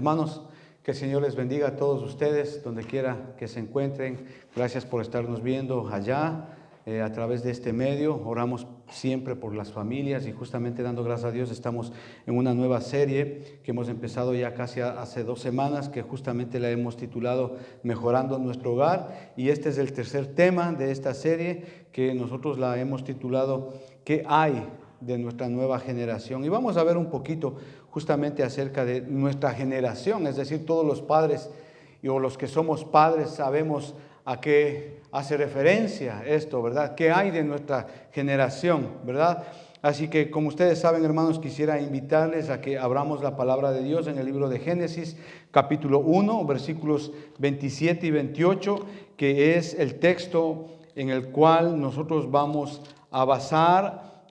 Hermanos, que el Señor les bendiga a todos ustedes, donde quiera que se encuentren. Gracias por estarnos viendo allá a través de este medio. Oramos siempre por las familias y justamente dando gracias a Dios estamos en una nueva serie que hemos empezado ya casi hace 2 semanas, que justamente la hemos titulado Mejorando nuestro hogar. Y este es el tercer tema de esta serie, que nosotros la hemos titulado ¿Qué hay de nuestra nueva generación? Y vamos a ver un poquito justamente acerca de nuestra generación, es decir, todos los padres o los que somos padres sabemos a qué hace referencia esto, ¿verdad? ¿Qué hay de nuestra generación, verdad? Así que, como ustedes saben, hermanos, quisiera invitarles a que abramos la palabra de Dios en el libro de Génesis, capítulo 1, versículos 27 y 28, que es el texto en el cual nosotros vamos a basar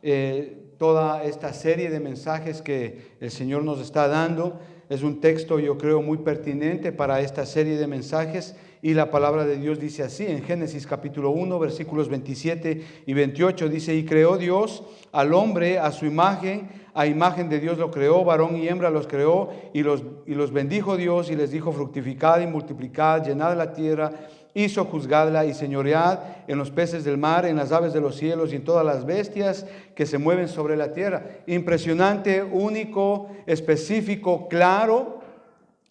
toda esta serie de mensajes que el Señor nos está dando. Es un texto, yo creo, muy pertinente para esta serie de mensajes, y la palabra de Dios dice así en Génesis capítulo 1, versículos 27 y 28, dice: y creó Dios al hombre a su imagen, a imagen de Dios lo creó, varón y hembra los creó, y los bendijo Dios y les dijo: fructificad y multiplicad, llenad la tierra y sojuzgadla y señoread en los peces del mar, en las aves de los cielos y en todas las bestias que se mueven sobre la tierra. Impresionante, único, específico, claro,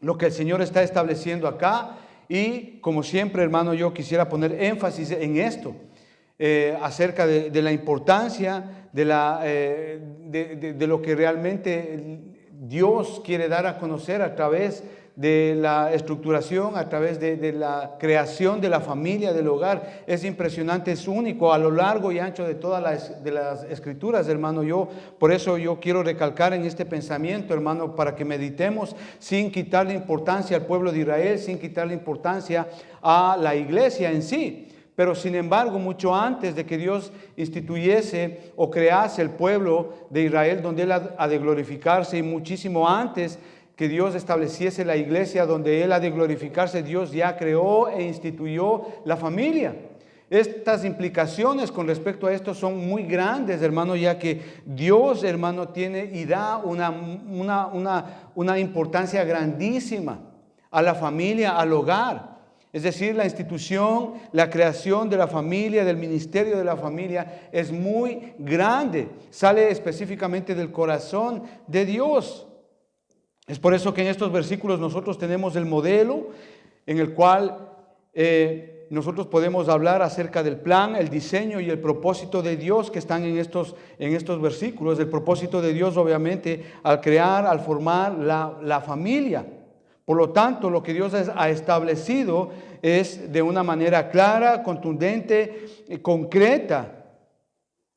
lo que el Señor está estableciendo acá. Y como siempre, hermano, yo quisiera poner énfasis en esto, acerca de la importancia de lo que realmente Dios quiere dar a conocer a través de la estructuración, a través de la creación de la familia, del hogar. Es impresionante, es único a lo largo y ancho de todas las escrituras, hermano. Por eso yo quiero recalcar en este pensamiento, hermano, para que meditemos sin quitarle importancia al pueblo de Israel, sin quitarle importancia a la iglesia en sí. Pero sin embargo, mucho antes de que Dios instituyese o crease el pueblo de Israel, donde Él ha de glorificarse, y muchísimo antes que Dios estableciese la iglesia donde Él ha de glorificarse, Dios ya creó e instituyó la familia. Estas implicaciones con respecto a esto son muy grandes, hermano, ya que Dios, hermano, tiene y da una importancia grandísima a la familia, al hogar. Es decir, la institución, la creación de la familia, del ministerio de la familia es muy grande. Sale específicamente del corazón de Dios. Es por eso que en estos versículos nosotros tenemos el modelo en el cual nosotros podemos hablar acerca del plan, el diseño y el propósito de Dios que están en estos versículos. El propósito de Dios, obviamente, al crear, al formar la familia. Por lo tanto, lo que Dios ha establecido es de una manera clara, contundente, concreta.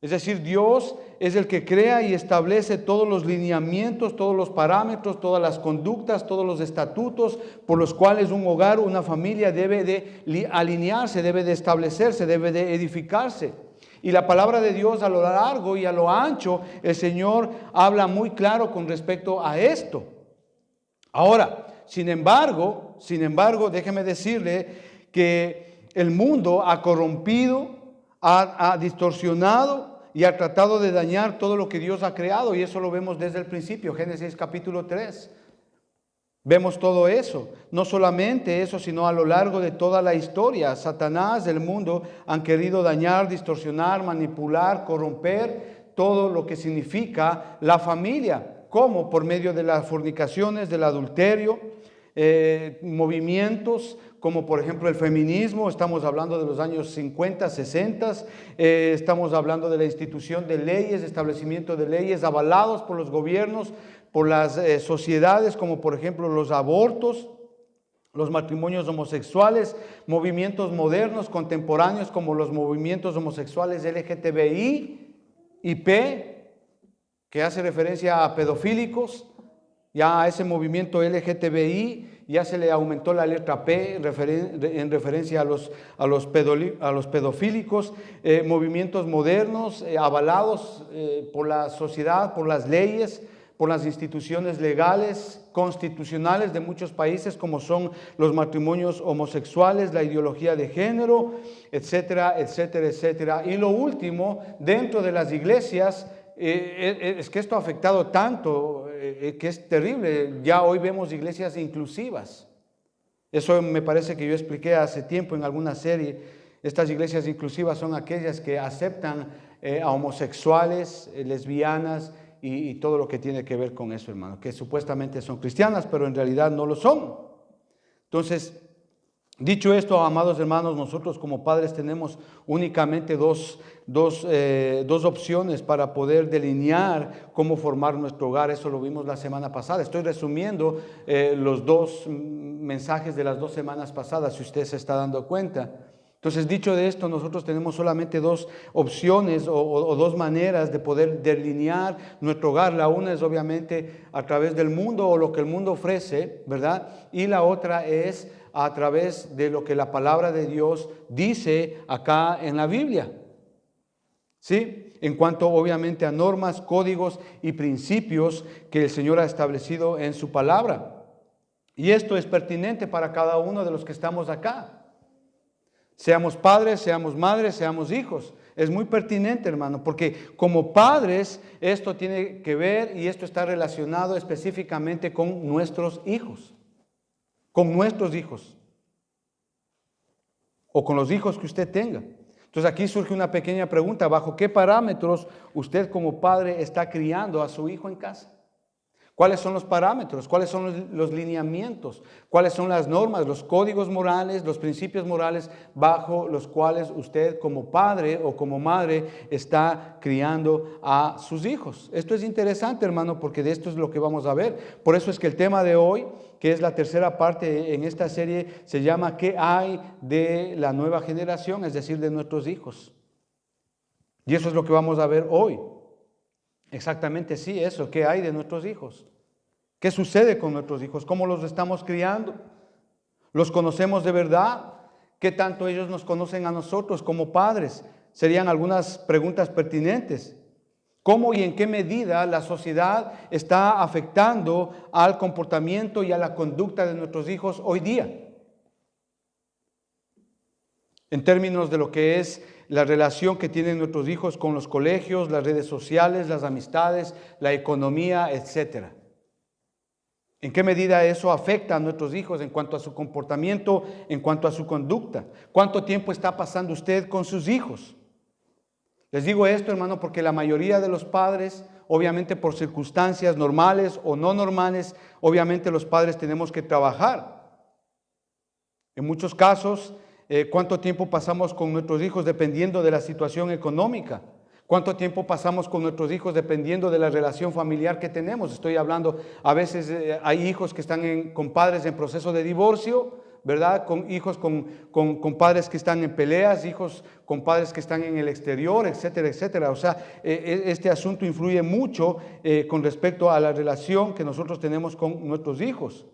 Es decir, Dios es el que crea y establece todos los lineamientos, todos los parámetros, todas las conductas, todos los estatutos por los cuales un hogar, una familia debe de alinearse, debe de establecerse, debe de edificarse. Y la palabra de Dios a lo largo y a lo ancho, el Señor habla muy claro con respecto a esto. Ahora, sin embargo, déjeme decirle que el mundo ha corrompido, ha distorsionado y ha tratado de dañar todo lo que Dios ha creado, y eso lo vemos desde el principio, Génesis capítulo 3. Vemos todo eso. No solamente eso, sino a lo largo de toda la historia, Satanás, el mundo, han querido dañar, distorsionar, manipular, corromper todo lo que significa la familia. ¿Cómo? Por medio de las fornicaciones, del adulterio, movimientos como por ejemplo el feminismo. Estamos hablando de los años 50, 60, estamos hablando de la institución de leyes, establecimiento de leyes avalados por los gobiernos, por las sociedades, como por ejemplo los abortos, los matrimonios homosexuales, movimientos modernos, contemporáneos, como los movimientos homosexuales LGTBI y P, que hace referencia a pedofílicos. Ya a ese movimiento LGTBI ya se le aumentó la letra P en referencia a los pedofílicos. Movimientos modernos avalados por la sociedad, por las leyes, por las instituciones legales, constitucionales de muchos países, como son los matrimonios homosexuales, la ideología de género, etcétera, etcétera, etcétera. Y lo último, dentro de las iglesias, es que esto ha afectado tanto que es terrible. Ya hoy vemos iglesias inclusivas. Eso me parece que yo expliqué hace tiempo en alguna serie. Estas iglesias inclusivas son aquellas que aceptan a homosexuales, lesbianas y todo lo que tiene que ver con eso, hermano, que supuestamente son cristianas, pero en realidad no lo son. Entonces, dicho esto, amados hermanos, nosotros como padres tenemos únicamente dos opciones para poder delinear cómo formar nuestro hogar. Eso lo vimos la semana pasada. Estoy resumiendo los dos mensajes de las 2 semanas pasadas, si usted se está dando cuenta. Entonces, dicho de esto, nosotros tenemos solamente 2 opciones o 2 maneras de poder delinear nuestro hogar. La una es obviamente a través del mundo o lo que el mundo ofrece, ¿verdad? Y la otra es a través de lo que la palabra de Dios dice acá en la Biblia. ¿Sí? En cuanto obviamente a normas, códigos y principios que el Señor ha establecido en su palabra. Y esto es pertinente para cada uno de los que estamos acá. Seamos padres, seamos madres, seamos hijos. Es muy pertinente, hermano, porque como padres esto tiene que ver y esto está relacionado específicamente con nuestros hijos. Con nuestros hijos. O con los hijos que usted tenga. Entonces aquí surge una pequeña pregunta. ¿Bajo qué parámetros usted como padre está criando a su hijo en casa? ¿Cuáles son los parámetros? ¿Cuáles son los lineamientos? ¿Cuáles son las normas, los códigos morales, los principios morales bajo los cuales usted como padre o como madre está criando a sus hijos? Esto es interesante, hermano, porque de esto es lo que vamos a ver. Por eso es que el tema de hoy, que es la tercera parte en esta serie, se llama ¿qué hay de la nueva generación? Es decir, de nuestros hijos. Y eso es lo que vamos a ver hoy. Exactamente, sí, eso. ¿Qué hay de nuestros hijos? ¿Qué sucede con nuestros hijos? ¿Cómo los estamos criando? ¿Los conocemos de verdad? ¿Qué tanto ellos nos conocen a nosotros como padres? Serían algunas preguntas pertinentes. ¿Cómo y en qué medida la sociedad está afectando al comportamiento y a la conducta de nuestros hijos hoy día? En términos de lo que es la relación que tienen nuestros hijos con los colegios, las redes sociales, las amistades, la economía, etc. ¿En qué medida eso afecta a nuestros hijos en cuanto a su comportamiento, en cuanto a su conducta? ¿Cuánto tiempo está pasando usted con sus hijos? Les digo esto, hermano, porque la mayoría de los padres, obviamente por circunstancias normales o no normales, obviamente los padres tenemos que trabajar. En muchos casos, ¿cuánto tiempo pasamos con nuestros hijos dependiendo de la situación económica? ¿Cuánto tiempo pasamos con nuestros hijos dependiendo de la relación familiar que tenemos? Estoy hablando, a veces hay hijos que están con padres en proceso de divorcio, ¿verdad? Con hijos con padres que están en peleas, hijos con padres que están en el exterior, etcétera, etcétera. O sea, este asunto influye mucho con respecto a la relación que nosotros tenemos con nuestros hijos.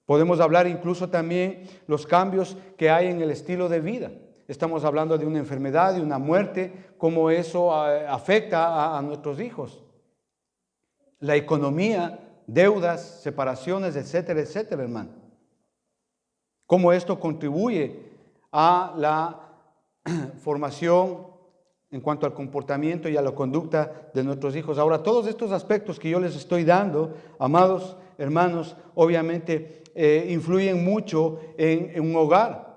Podemos hablar incluso también los cambios que hay en el estilo de vida. Estamos hablando de una enfermedad, de una muerte, cómo eso afecta a nuestros hijos. La economía, deudas, separaciones, etcétera, etcétera, hermano. Cómo esto contribuye a la formación en cuanto al comportamiento y a la conducta de nuestros hijos. Ahora, todos estos aspectos que yo les estoy dando, amados hermanos, obviamente influyen mucho en un hogar.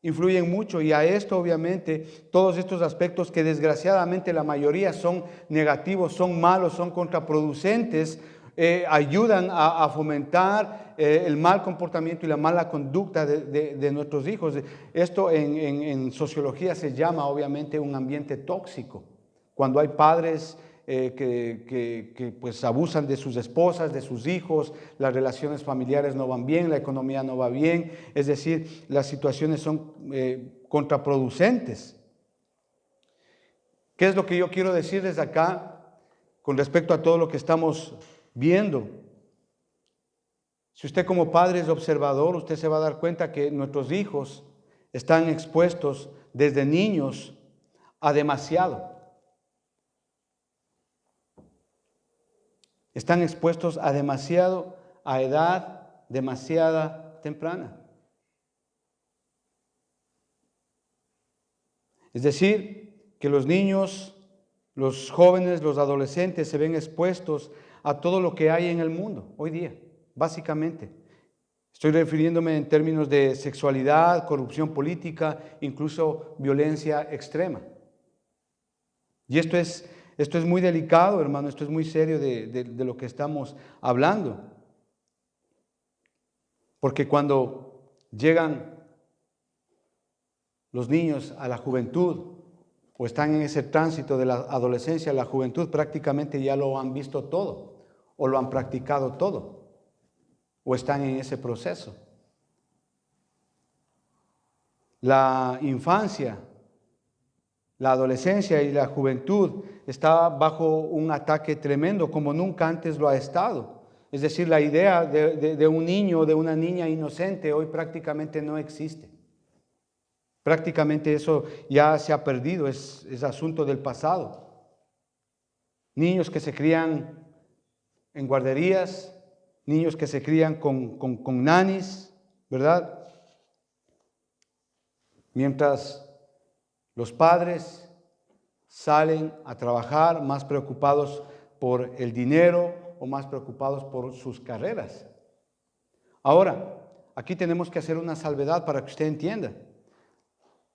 Influyen mucho y a esto obviamente todos estos aspectos que desgraciadamente la mayoría son negativos, son malos, son contraproducentes, ayudan a fomentar el mal comportamiento y la mala conducta de nuestros hijos. Esto en sociología se llama obviamente un ambiente tóxico. Cuando hay padres que pues abusan de sus esposas, de sus hijos, las relaciones familiares no van bien, la economía no va bien, es decir, las situaciones son contraproducentes. ¿Qué es lo que yo quiero decirles acá con respecto a todo lo que estamos viendo? Si usted como padre es observador, usted se va a dar cuenta que nuestros hijos están expuestos desde niños a demasiado. Están expuestos a demasiado, a edad demasiada temprana. Es decir, que los niños, los jóvenes, los adolescentes se ven expuestos a todo lo que hay en el mundo hoy día, básicamente. Estoy refiriéndome en términos de sexualidad, corrupción política, incluso violencia extrema. Y esto es muy delicado, hermano, esto es muy serio de lo que estamos hablando. Porque cuando llegan los niños a la juventud o están en ese tránsito de la adolescencia a la juventud, prácticamente ya lo han visto todo o lo han practicado todo o están en ese proceso. La infancia, la adolescencia y la juventud está bajo un ataque tremendo como nunca antes lo ha estado. Es decir, la idea de un niño o de una niña inocente hoy prácticamente no existe. Prácticamente eso ya se ha perdido, es asunto del pasado. Niños que se crían en guarderías, niños que se crían con nanis, ¿verdad? Mientras los padres salen a trabajar más preocupados por el dinero o más preocupados por sus carreras. Ahora, aquí tenemos que hacer una salvedad para que usted entienda.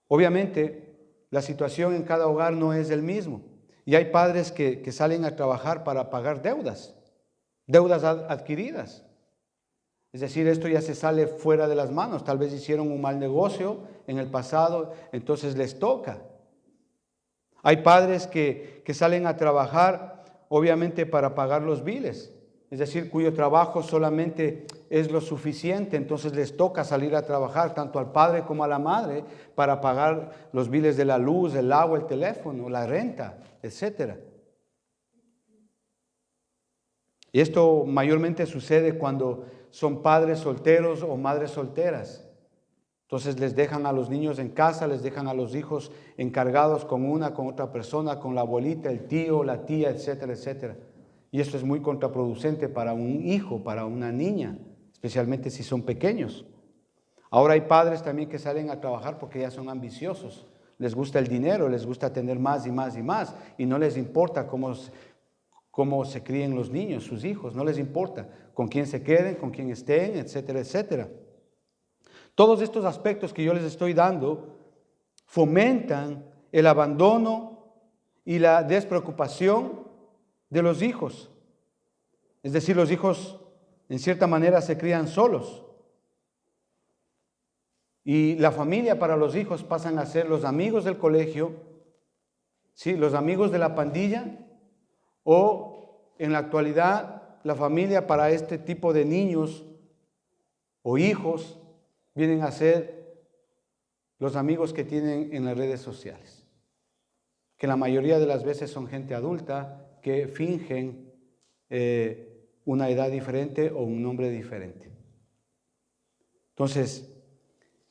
Obviamente, la situación en cada hogar no es el mismo. Y hay padres que salen a trabajar para pagar deudas adquiridas. Es decir, esto ya se sale fuera de las manos. Tal vez hicieron un mal negocio en el pasado, entonces les toca. Hay padres que salen a trabajar, obviamente, para pagar los biles. Es decir, cuyo trabajo solamente es lo suficiente, entonces les toca salir a trabajar tanto al padre como a la madre para pagar los biles de la luz, el agua, el teléfono, la renta, etc. Y esto mayormente sucede cuando son padres solteros o madres solteras. Entonces les dejan a los niños en casa, les dejan a los hijos encargados con otra persona, con la abuelita, el tío, la tía, etcétera, etcétera. Y esto es muy contraproducente para un hijo, para una niña, especialmente si son pequeños. Ahora hay padres también que salen a trabajar porque ya son ambiciosos. Les gusta el dinero, les gusta tener más y más y más. Y no les importa cómo se críen los niños, sus hijos. No les importa con quién se queden, con quién estén, etcétera, etcétera. Todos estos aspectos que yo les estoy dando fomentan el abandono y la despreocupación de los hijos. Es decir, los hijos en cierta manera se crían solos. Y la familia para los hijos pasan a ser los amigos del colegio, ¿sí? Los amigos de la pandilla, o en la actualidad la familia para este tipo de niños o hijos vienen a ser los amigos que tienen en las redes sociales, que la mayoría de las veces son gente adulta que fingen una edad diferente o un nombre diferente. Entonces,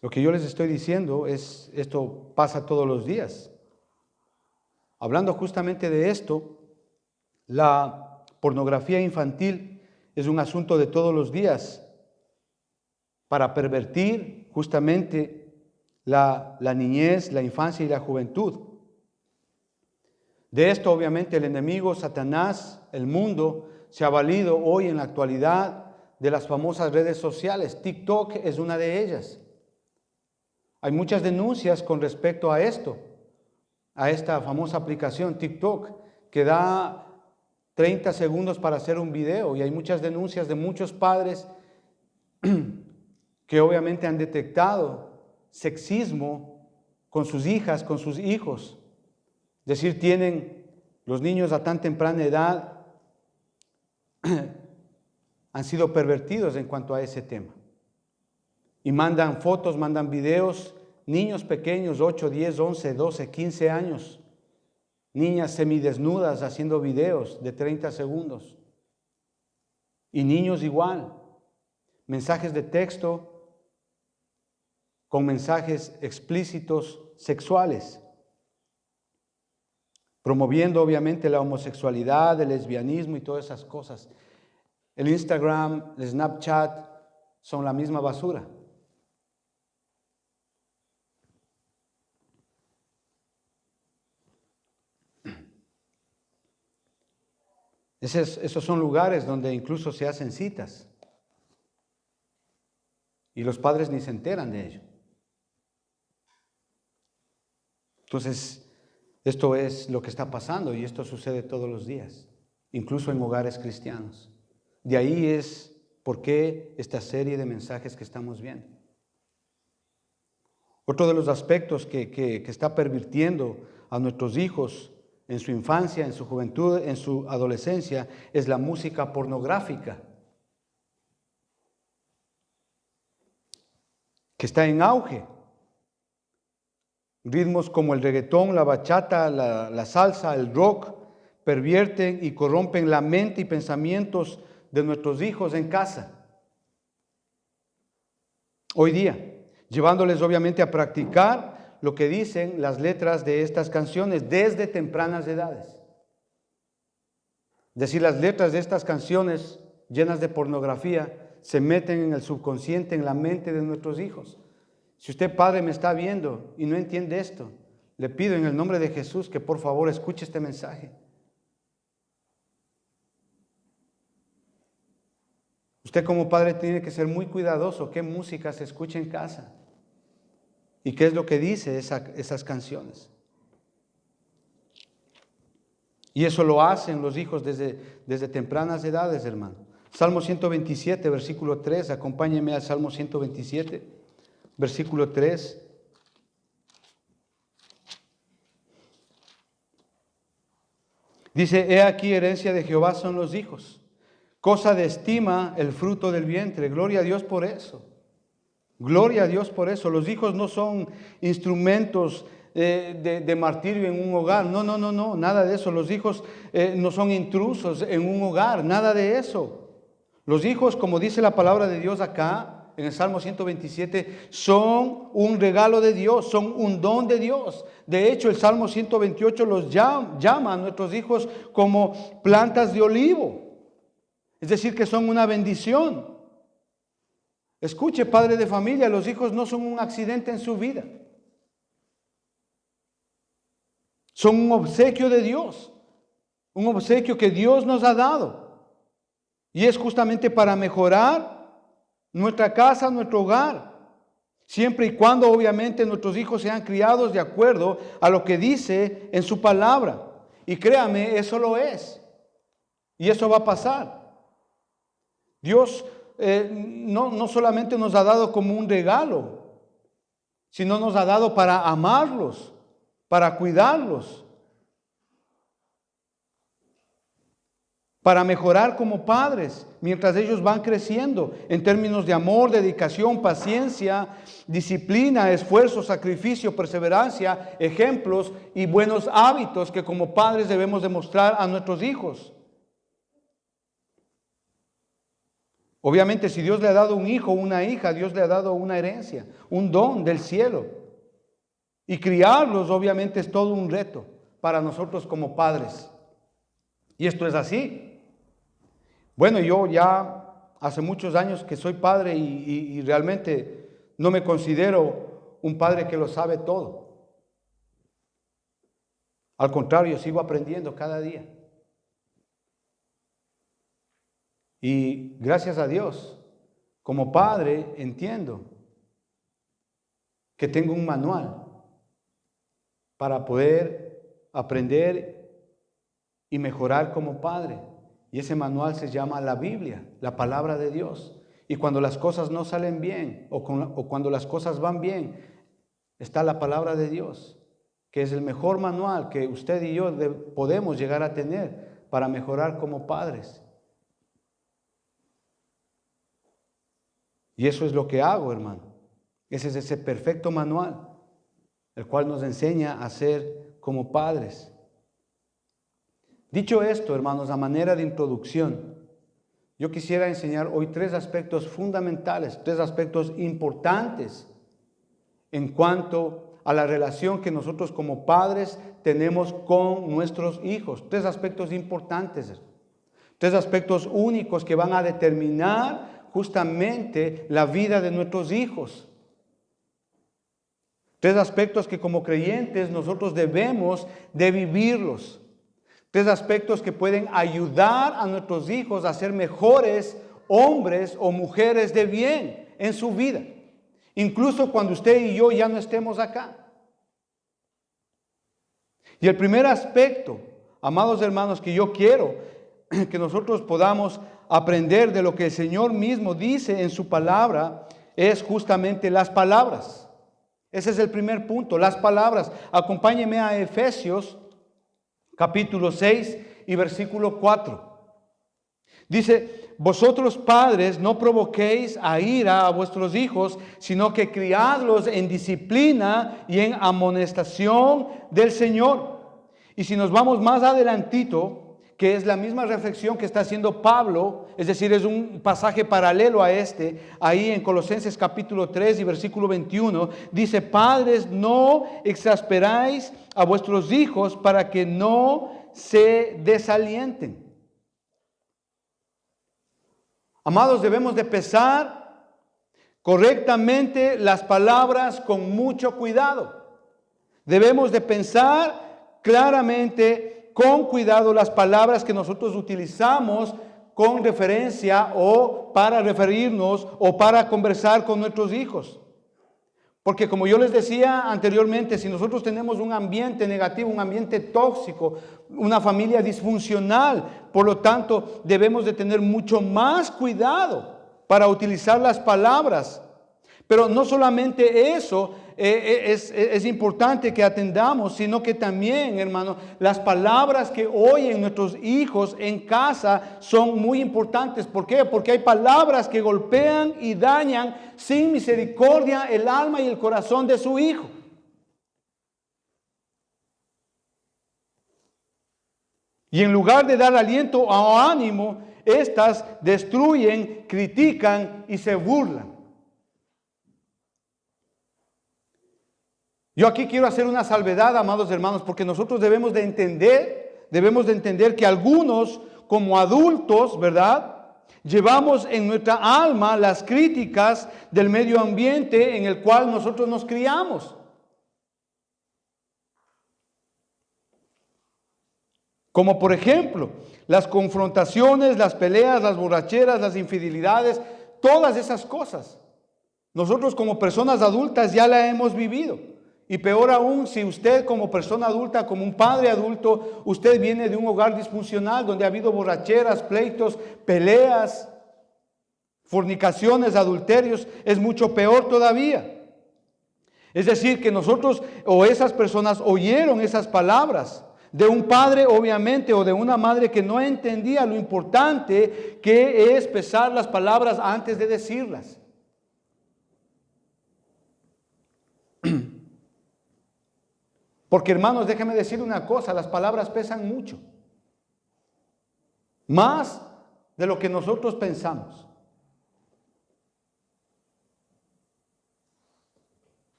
lo que yo les estoy diciendo es, esto pasa todos los días. Hablando justamente de esto, la pornografía infantil es un asunto de todos los días para pervertir justamente la niñez, la infancia y la juventud. De esto obviamente el enemigo, Satanás, el mundo, se ha valido hoy en la actualidad de las famosas redes sociales. TikTok es una de ellas. Hay muchas denuncias con respecto a esto, a esta famosa aplicación TikTok, que da 30 segundos para hacer un video, y hay muchas denuncias de muchos padres que obviamente han detectado sexismo con sus hijas, con sus hijos. Es decir, tienen los niños a tan temprana edad, han sido pervertidos en cuanto a ese tema. Y mandan fotos, mandan videos, niños pequeños, 8, 10, 11, 12, 15 años, niñas semidesnudas haciendo videos de 30 segundos. Y niños igual, mensajes de texto con mensajes explícitos sexuales, promoviendo obviamente la homosexualidad, el lesbianismo y todas esas cosas. El Instagram, el Snapchat son la misma basura. Esos son lugares donde incluso se hacen citas y los padres ni se enteran de ello. Entonces, esto es lo que está pasando y esto sucede todos los días, incluso en hogares cristianos. De ahí es por qué esta serie de mensajes que estamos viendo. Otro de los aspectos que está pervirtiendo a nuestros hijos en su infancia, en su juventud, en su adolescencia, es la música pornográfica, que está en auge. Ritmos como el reggaetón, la bachata, la salsa, el rock, pervierten y corrompen la mente y pensamientos de nuestros hijos en casa. Hoy día, llevándoles obviamente a practicar lo que dicen las letras de estas canciones desde tempranas edades. Es decir, las letras de estas canciones llenas de pornografía se meten en el subconsciente, en la mente de nuestros hijos. Si usted, padre, me está viendo y no entiende esto, le pido en el nombre de Jesús que por favor escuche este mensaje. Usted como padre tiene que ser muy cuidadoso qué música se escucha en casa y qué es lo que dice esas canciones. Y eso lo hacen los hijos desde tempranas edades, hermano. Salmo 127, versículo 3, acompáñenme al Salmo 127, versículo 3. Dice, he aquí herencia de Jehová son los hijos, cosa de estima el fruto del vientre. Gloria a Dios por eso. Gloria a Dios por eso. Los hijos no son instrumentos de martirio en un hogar. No, nada de eso. Los hijos no son intrusos en un hogar, nada de eso. Los hijos, como dice la palabra de Dios acá, en el Salmo 127, son un regalo de Dios, son un don de Dios. De hecho, el Salmo 128 los llama a nuestros hijos como plantas de olivo. Es decir, que son una bendición. Escuche, padre de familia, los hijos no son un accidente en su vida. Son un obsequio de Dios, un obsequio que Dios nos ha dado. Y es justamente para mejorar nuestra casa, nuestro hogar. Siempre y cuando obviamente nuestros hijos sean criados de acuerdo a lo que dice en su palabra. Y créame, eso lo es. Y eso va a pasar. Dios no solamente nos ha dado como un regalo, sino nos ha dado para amarlos, para cuidarlos, para mejorar como padres mientras ellos van creciendo en términos de amor, dedicación, paciencia, disciplina, esfuerzo, sacrificio, perseverancia, ejemplos y buenos hábitos que como padres debemos demostrar a nuestros hijos. Obviamente, si Dios le ha dado un hijo o una hija, Dios le ha dado una herencia, un don del cielo. Y criarlos, obviamente, es todo un reto para nosotros como padres. Y esto es así. Bueno, yo ya hace muchos años que soy padre y realmente no me considero un padre que lo sabe todo. Al contrario, sigo aprendiendo cada día. Y gracias a Dios, como padre entiendo que tengo un manual para poder aprender y mejorar como padre. Y ese manual se llama la Biblia, la palabra de Dios. Y cuando las cosas no salen bien o cuando las cosas van bien, está la palabra de Dios, que es el mejor manual que usted y yo podemos llegar a tener para mejorar como padres. Y eso es lo que hago, hermano. Ese es ese perfecto manual, el cual nos enseña a ser como padres. Dicho esto, hermanos, a manera de introducción, yo quisiera enseñar hoy 3 aspectos fundamentales, 3 aspectos importantes en cuanto a la relación que nosotros como padres tenemos con nuestros hijos. 3 aspectos importantes, 3 aspectos únicos que van a determinar justamente la vida de nuestros hijos. 3 aspectos que como creyentes nosotros debemos de vivirlos. Tres aspectos que pueden ayudar a nuestros hijos a ser mejores hombres o mujeres de bien en su vida, incluso cuando usted y yo ya no estemos acá. Y el primer aspecto, amados hermanos, que yo quiero que nosotros podamos aprender de lo que el Señor mismo dice en su palabra, es justamente las palabras. Ese es el primer punto, las palabras. Acompáñeme a Efesios capítulo 6 y versículo 4. Dice: vosotros padres no provoquéis a ira a vuestros hijos, sino que criadlos en disciplina y en amonestación del Señor. Y si nos vamos más adelantito, que es la misma reflexión que está haciendo Pablo, es decir, es un pasaje paralelo a este, ahí en Colosenses capítulo 3 y versículo 21, dice: padres, no exasperáis a vuestros hijos para que no se desalienten. Amados, debemos de pesar correctamente las palabras con mucho cuidado. Debemos de pensar claramente, con cuidado, las palabras que nosotros utilizamos con referencia o para referirnos o para conversar con nuestros hijos. Porque como yo les decía anteriormente, si nosotros tenemos un ambiente negativo, un ambiente tóxico, una familia disfuncional, por lo tanto debemos de tener mucho más cuidado para utilizar las palabras. Pero no solamente eso es importante que atendamos, sino que también, hermano, las palabras que oyen nuestros hijos en casa son muy importantes. ¿Por qué? Porque hay palabras que golpean y dañan sin misericordia el alma y el corazón de su hijo. Y en lugar de dar aliento o ánimo, estas destruyen, critican y se burlan. Yo aquí quiero hacer una salvedad, amados hermanos, porque nosotros debemos de entender que algunos como adultos, ¿verdad?, llevamos en nuestra alma las críticas del medio ambiente en el cual nosotros nos criamos. Como por ejemplo, las confrontaciones, las peleas, las borracheras, las infidelidades, todas esas cosas. Nosotros como personas adultas ya la hemos vivido. Y peor aún, si usted como persona adulta, como un padre adulto, usted viene de un hogar disfuncional donde ha habido borracheras, pleitos, peleas, fornicaciones, adulterios, es mucho peor todavía. Es decir, que nosotros o esas personas oyeron esas palabras de un padre, obviamente, o de una madre que no entendía lo importante que es pesar las palabras antes de decirlas. Porque, hermanos, déjenme decir una cosa, las palabras pesan mucho. Más de lo que nosotros pensamos.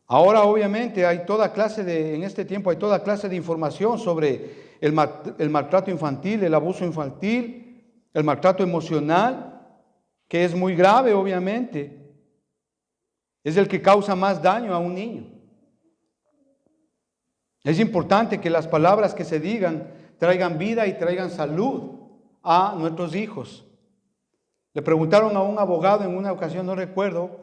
Ahora, obviamente, en este tiempo hay toda clase de información sobre el maltrato infantil, el abuso infantil, el maltrato emocional, que es muy grave, obviamente. Es el que causa más daño a un niño. Es importante que las palabras que se digan traigan vida y traigan salud a nuestros hijos. Le preguntaron a un abogado en una ocasión, no recuerdo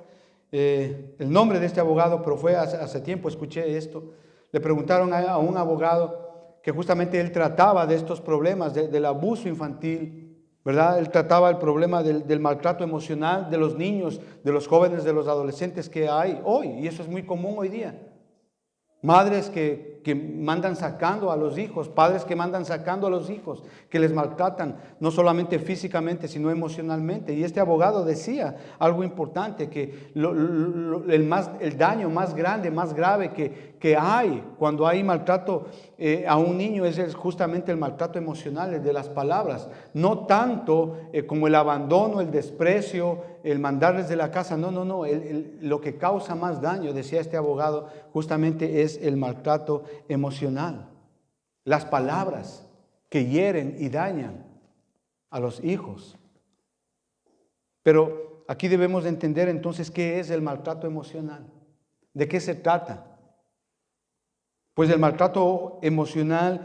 el nombre de este abogado, pero fue hace tiempo, escuché esto. Le preguntaron a un abogado que justamente él trataba de estos problemas del abuso infantil, ¿verdad? Él trataba el problema del maltrato emocional de los niños, de los jóvenes, de los adolescentes que hay hoy, y eso es muy común hoy día. Madres que mandan sacando a los hijos, padres que mandan sacando a los hijos, que les maltratan, no solamente físicamente, sino emocionalmente. Y este abogado decía algo importante, que el daño más grande, más grave que hay cuando hay maltrato a un niño es justamente el maltrato emocional, el de las palabras. No tanto como el abandono, el desprecio, el mandarles de la casa. No. Lo que causa más daño, decía este abogado, justamente es el maltrato emocional. Las palabras que hieren y dañan a los hijos. Pero aquí debemos de entender entonces qué es el maltrato emocional. ¿De qué se trata? Pues el maltrato emocional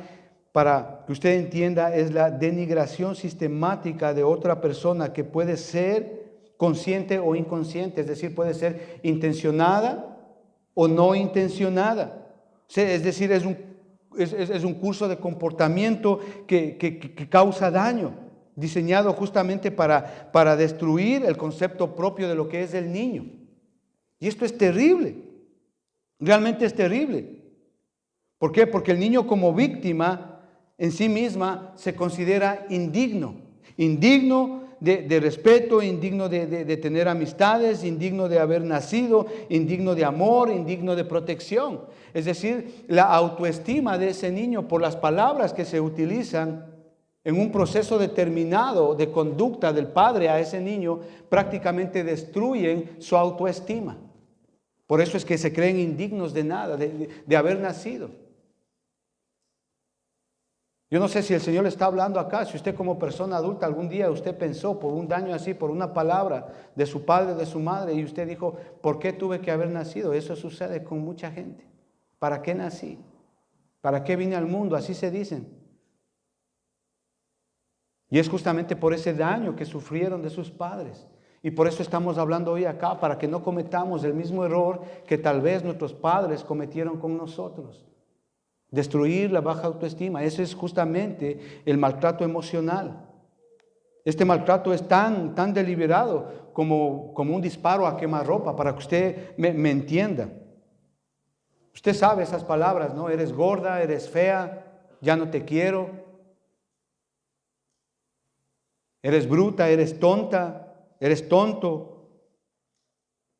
para que usted entienda, es la denigración sistemática de otra persona que puede ser consciente o inconsciente, es decir, puede ser intencionada o no intencionada. Es decir, es un curso de comportamiento que causa daño, diseñado justamente para destruir el concepto propio de lo que es el niño. Y esto es terrible, realmente es terrible. ¿Por qué? Porque el niño como víctima en sí misma se considera indigno de respeto, indigno de tener amistades, indigno de haber nacido, indigno de amor, indigno de protección. Es decir, la autoestima de ese niño por las palabras que se utilizan en un proceso determinado de conducta del padre a ese niño prácticamente destruyen su autoestima. Por eso es que se creen indignos de nada, de haber nacido. Yo no sé si el Señor le está hablando acá, si usted como persona adulta algún día usted pensó por un daño así, por una palabra de su padre, de su madre, y usted dijo, ¿por qué tuve que haber nacido? Eso sucede con mucha gente. ¿Para qué nací? ¿Para qué vine al mundo? Así se dicen. Y es justamente por ese daño que sufrieron de sus padres. Y por eso estamos hablando hoy acá, para que no cometamos el mismo error que tal vez nuestros padres cometieron con nosotros. Destruir la baja autoestima. Eso es justamente el maltrato emocional. Este maltrato es tan deliberado como un disparo a quemarropa, para que usted me entienda. Usted sabe esas palabras, ¿no? Eres gorda, eres fea, ya no te quiero. Eres bruta, eres tonta, eres tonto.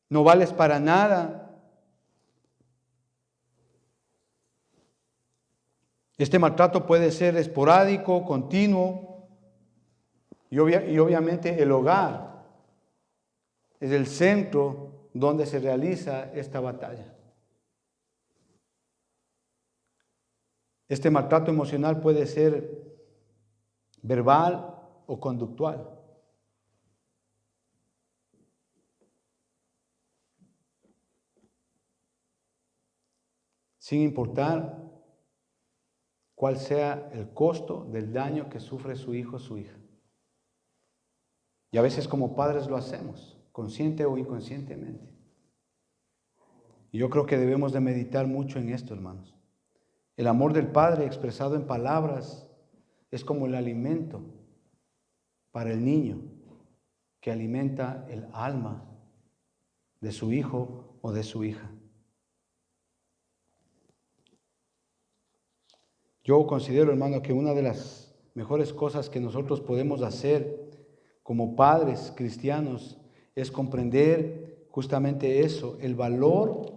No vales para nada. Este maltrato puede ser esporádico, continuo, y obviamente el hogar es el centro donde se realiza esta batalla. Este maltrato emocional puede ser verbal o conductual. Sin importar cuál sea el costo del daño que sufre su hijo o su hija. Y a veces como padres lo hacemos, consciente o inconscientemente. Y yo creo que debemos de meditar mucho en esto, hermanos. El amor del Padre expresado en palabras es como el alimento para el niño que alimenta el alma de su hijo o de su hija. Yo considero, hermano, que una de las mejores cosas que nosotros podemos hacer como padres cristianos es comprender justamente eso, el valor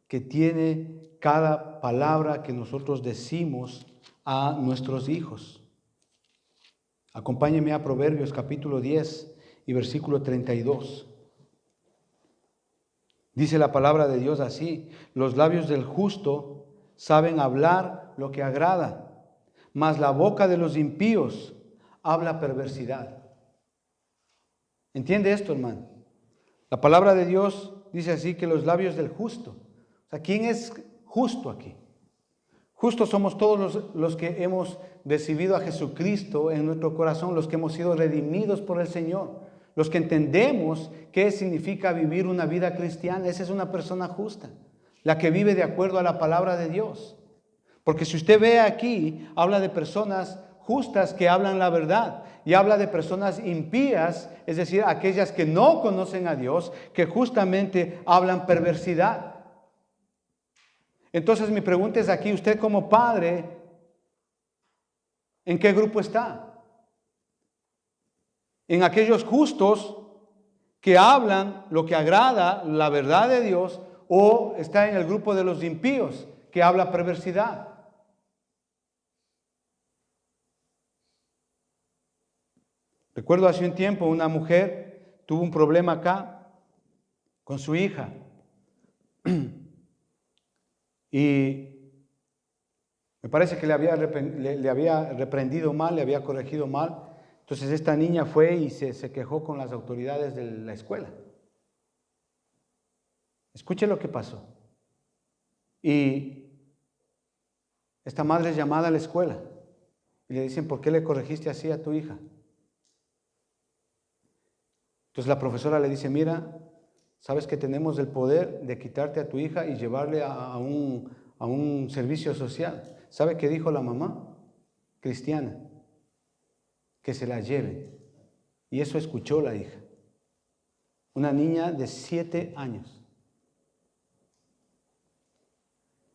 que tiene cada palabra que nosotros decimos a nuestros hijos. Acompáñenme a Proverbios capítulo 10 y versículo 32. Dice la palabra de Dios así: los labios del justo saben hablar lo que agrada, mas la boca de los impíos habla perversidad. ¿Entiende esto, hermano? La palabra de Dios dice así, que los labios del justo. O sea, ¿quién es justo aquí? Justos somos todos los que hemos recibido a Jesucristo en nuestro corazón, los que hemos sido redimidos por el Señor, los que entendemos qué significa vivir una vida cristiana. Esa es una persona justa, la que vive de acuerdo a la palabra de Dios. Porque si usted ve aquí, habla de personas justas que hablan la verdad, y habla de personas impías, es decir, aquellas que no conocen a Dios, que justamente hablan perversidad. Entonces mi pregunta es aquí, usted como padre, ¿en qué grupo está? ¿En aquellos justos que hablan lo que agrada, la verdad de Dios, o está en el grupo de los impíos que habla perversidad? Recuerdo hace un tiempo una mujer tuvo un problema acá con su hija y me parece que le había reprendido mal, le había corregido mal. Entonces esta niña fue y se quejó con las autoridades de la escuela. Escuche lo que pasó. Y esta madre es llamada a la escuela Y le dicen, ¿por qué le corregiste así a tu hija? Entonces la profesora le dice, mira, sabes que tenemos el poder de quitarte a tu hija y llevarle a un servicio social. ¿Sabe qué dijo la mamá cristiana? Que se la lleve. Y eso escuchó la hija. Una niña de 7 años.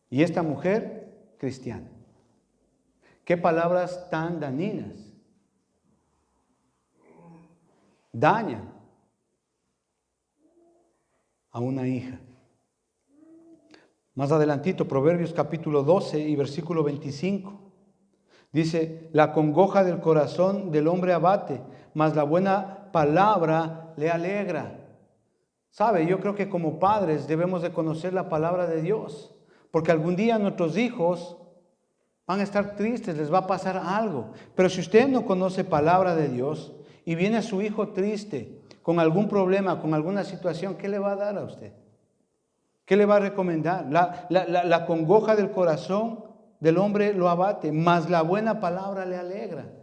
Y esta mujer cristiana. ¿Qué palabras tan dañinas? Dañan a una hija. Más adelantito, Proverbios capítulo 12 y versículo 25. Dice, la congoja del corazón del hombre abate, mas la buena palabra le alegra. ¿Sabe? Yo creo que como padres debemos de conocer la palabra de Dios, porque algún día nuestros hijos van a estar tristes, les va a pasar algo. Pero si usted no conoce palabra de Dios y viene su hijo triste, con algún problema, con alguna situación, ¿qué le va a dar a usted? ¿Qué le va a recomendar? La congoja del corazón del hombre lo abate, mas la buena palabra le alegra.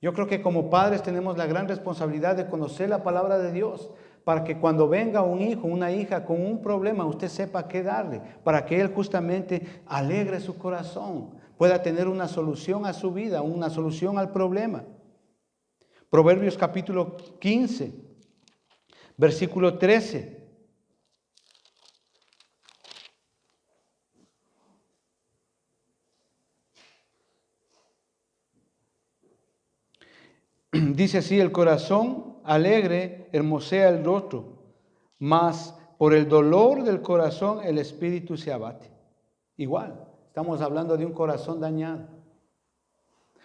Yo creo que como padres tenemos la gran responsabilidad de conocer la palabra de Dios, para que cuando venga un hijo, una hija con un problema, usted sepa qué darle, para que él justamente alegre su corazón, pueda tener una solución a su vida, una solución al problema. Proverbios capítulo 15, versículo 13. Dice así, el corazón alegre hermosea el rostro, mas por el dolor del corazón el espíritu se abate. Igual, estamos hablando de un corazón dañado.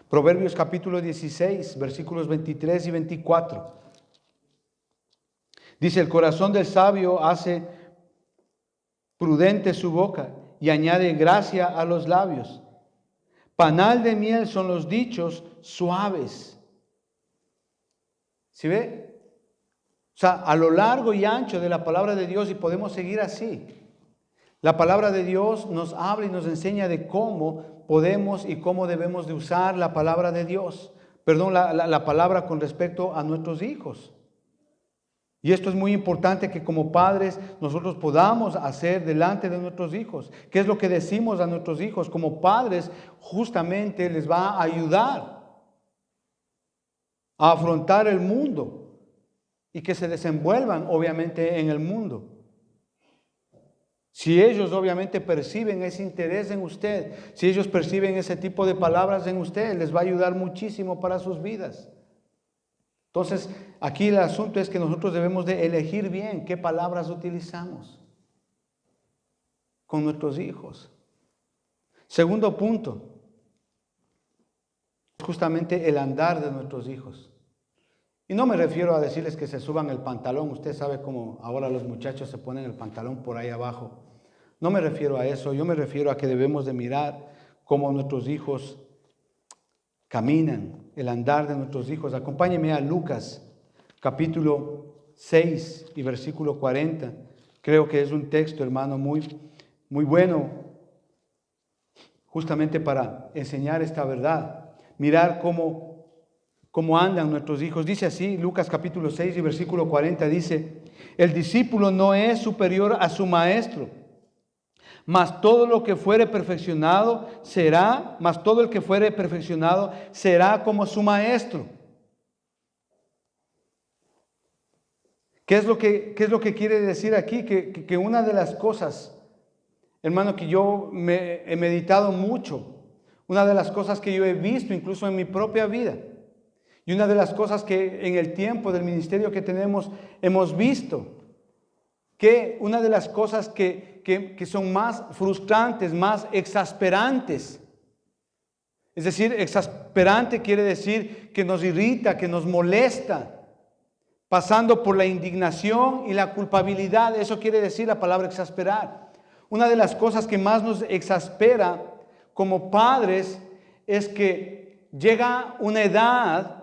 Proverbios capítulo 16, versículos 23 y 24. Dice, el corazón del sabio hace prudente su boca y añade gracia a los labios. Panal de miel son los dichos suaves. ¿Sí ve? O sea, a lo largo y ancho de la palabra de Dios, y podemos seguir así. La palabra de Dios nos habla y nos enseña de cómo podemos y cómo debemos de usar la palabra de Dios. Perdón, la palabra con respecto a nuestros hijos. Y esto es muy importante que como padres nosotros podamos hacer delante de nuestros hijos. ¿Qué es lo que decimos a nuestros hijos? Como padres justamente les va a ayudar a afrontar el mundo y que se desenvuelvan obviamente en el mundo. Si ellos obviamente perciben ese interés en usted, si ellos perciben ese tipo de palabras en usted, les va a ayudar muchísimo para sus vidas. Entonces, aquí el asunto es que nosotros debemos de elegir bien qué palabras utilizamos con nuestros hijos. Segundo punto, justamente el andar de nuestros hijos. Y no me refiero a decirles que se suban el pantalón. Usted sabe cómo ahora los muchachos se ponen el pantalón por ahí abajo. No me refiero a eso. Yo me refiero a que debemos de mirar cómo nuestros hijos caminan, el andar de nuestros hijos. Acompáñeme a Lucas, capítulo 6 y versículo 40. Creo que es un texto, hermano, muy bueno, justamente para enseñar esta verdad. Mirar cómo andan nuestros hijos. Dice así, Lucas capítulo 6 y versículo 40, dice, el discípulo no es superior a su maestro, mas todo el que fuere perfeccionado será como su maestro. ¿Qué es lo que quiere decir aquí? Que una de las cosas, hermano, que yo me he meditado mucho, una de las cosas que yo he visto incluso en mi propia vida, y una de las cosas que en el tiempo del ministerio que tenemos hemos visto, que una de las cosas que son más frustrantes, más exasperantes, es decir, exasperante quiere decir que nos irrita, que nos molesta, pasando por la indignación y la culpabilidad. Eso quiere decir la palabra exasperar. Una de las cosas que más nos exaspera como padres es que llega una edad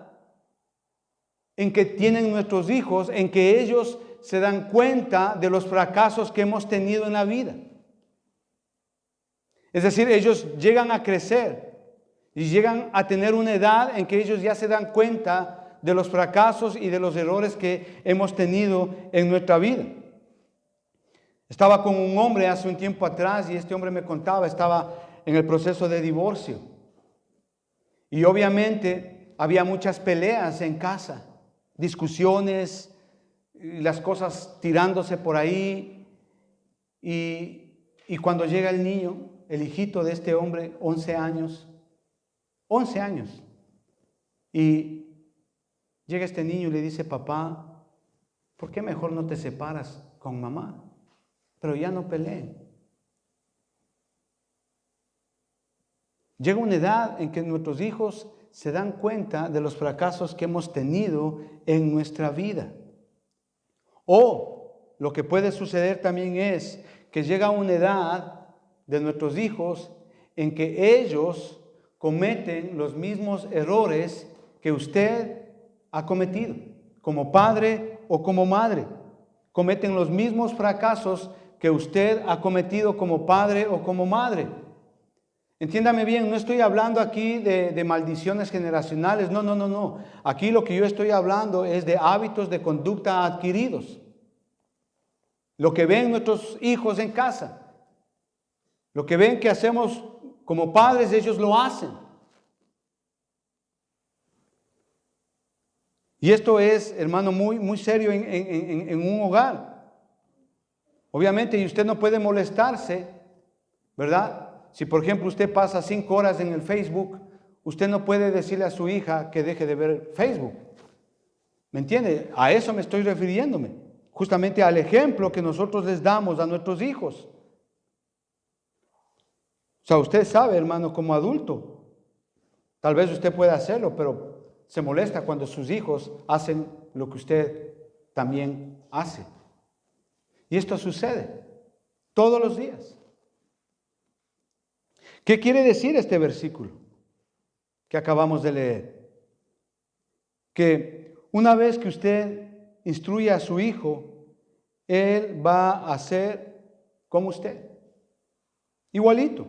en que tienen nuestros hijos, en que ellos se dan cuenta de los fracasos que hemos tenido en la vida. Es decir, ellos llegan a crecer Y llegan a tener una edad en que ellos ya se dan cuenta de los fracasos y de los errores que hemos tenido en nuestra vida. Estaba con un hombre hace un tiempo atrás y este hombre me contaba, estaba en el proceso de divorcio. Y obviamente había muchas peleas en casa, discusiones, las cosas tirándose por ahí. Y cuando llega el niño, el hijito de este hombre, 11 años, y llega este niño y le dice: papá, ¿por qué mejor no te separas con mamá? Pero ya no peleen. Llega una edad en que nuestros hijos se dan cuenta de los fracasos que hemos tenido en nuestra vida. O lo que puede suceder también es que llega una edad de nuestros hijos en que ellos cometen los mismos errores que usted ha cometido, como padre o como madre. Cometen los mismos fracasos que usted ha cometido como padre o como madre. Entiéndame bien, no estoy hablando aquí de maldiciones generacionales, no. Aquí lo que yo estoy hablando es de hábitos de conducta adquiridos. Lo que ven nuestros hijos en casa, lo que ven que hacemos como padres, ellos lo hacen. Y esto es, hermano, muy serio en un hogar. Obviamente, y usted no puede molestarse, ¿verdad? Si, por ejemplo, usted pasa 5 horas en el Facebook, usted no puede decirle a su hija que deje de ver Facebook. ¿Me entiende? A eso me estoy refiriéndome. Justamente al ejemplo que nosotros les damos a nuestros hijos. O sea, usted sabe, hermano, como adulto, tal vez usted pueda hacerlo, pero se molesta cuando sus hijos hacen lo que usted también hace. Y esto sucede todos los días. ¿Qué quiere decir este versículo que acabamos de leer? Que una vez que usted instruye a su hijo, él va a ser como usted, igualito.